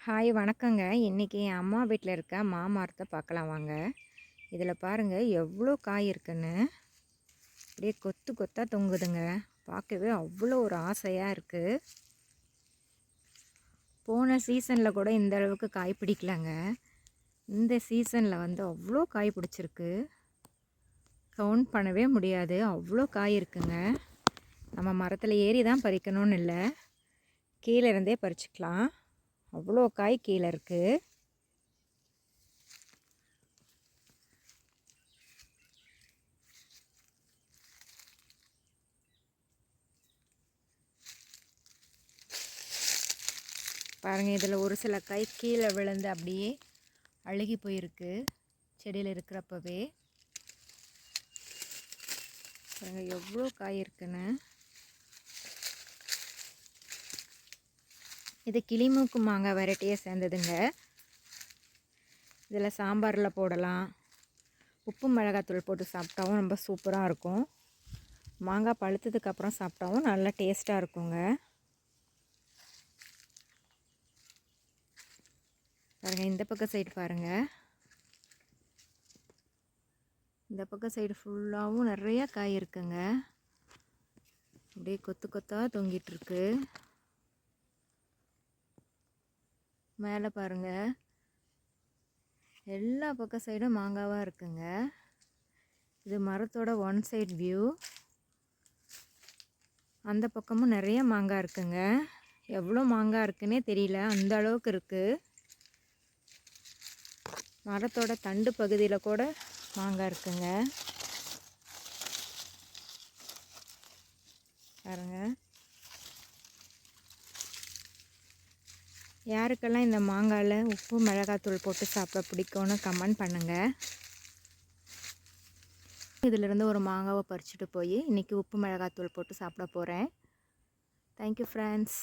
Hi வணக்கங்க. இன்றைக்கி என் அம்மா வீட்டில் இருக்க மாமரத்தை பார்க்கலாம் வாங்க. இதில் பாருங்கள் எவ்வளோ காய் இருக்குன்னு. அப்படியே கொத்து கொத்தாக தொங்குதுங்க. பார்க்கவே அவ்வளோ ஒரு ஆசையாக இருக்குது. போன சீசனில் கூட இந்த அளவுக்கு காய் பிடிக்கலங்க. இந்த சீசனில் அவ்வளோ காய் பிடிச்சிருக்கு. கவுண்ட் பண்ணவே முடியாது, அவ்வளோ காய் இருக்குங்க. நம்ம மரத்தில் ஏறி தான் பறிக்கணும்னு இல்லை, கீழே இருந்தே பறிச்சுக்கலாம். அவ்வளோ காய் கீழே இருக்குது. பாருங்கள், இதில் ஒரு சில காய் கீழே விழுந்து அப்படியே அழுகி போயிருக்கு செடியில் இருக்கிறப்பவே. பாருங்கள் எவ்வளோ காய் இருக்குன்னு. இது கிளிமூக்கு மாங்காய் வெரைட்டியை சேர்ந்ததுங்க. இதில் சாம்பாரில் போடலாம், உப்பு மிளகாத்தூள் போட்டு சாப்பிட்டாவும் ரொம்ப சூப்பராக இருக்கும். மாங்காய் பழுத்ததுக்கப்புறம் சாப்பிட்டாவும் நல்லா டேஸ்ட்டாக இருக்குங்க. பாருங்கள், இந்த பக்கம் சைடு பாருங்கள். இந்த பக்கம் சைடு ஃபுல்லாகவும் நிறையா காய் இருக்குங்க. அப்படியே கொத்து கொத்தாக தொங்கிட்டுருக்கு. மேலே பாருங்கள், எல்லா பக்கம் சைடும் மாங்காவாக இருக்குங்க. இது மரத்தோட ஒன் சைட் வியூ. அந்த பக்கமும் நிறைய மாங்காய் இருக்குங்க. எவ்வளோ மாங்காய் இருக்குன்னே தெரியல, அந்த அளவுக்கு இருக்குது. மரத்தோட தண்டு பகுதியில் கூட மாங்காய் இருக்குங்க. பாருங்க, யாருக்கெல்லாம் இந்த மாங்காயில் உப்பு மிளகாத்தூள் போட்டு சாப்பிட பிடிக்கும்னு கமெண்ட் பண்ணுங்கள். இதிலிருந்து ஒரு மாங்காவை பறிச்சுட்டு போய் இன்றைக்கி உப்பு மிளகாத்தூள் போட்டு சாப்பிட போகிறேன். Thank you friends.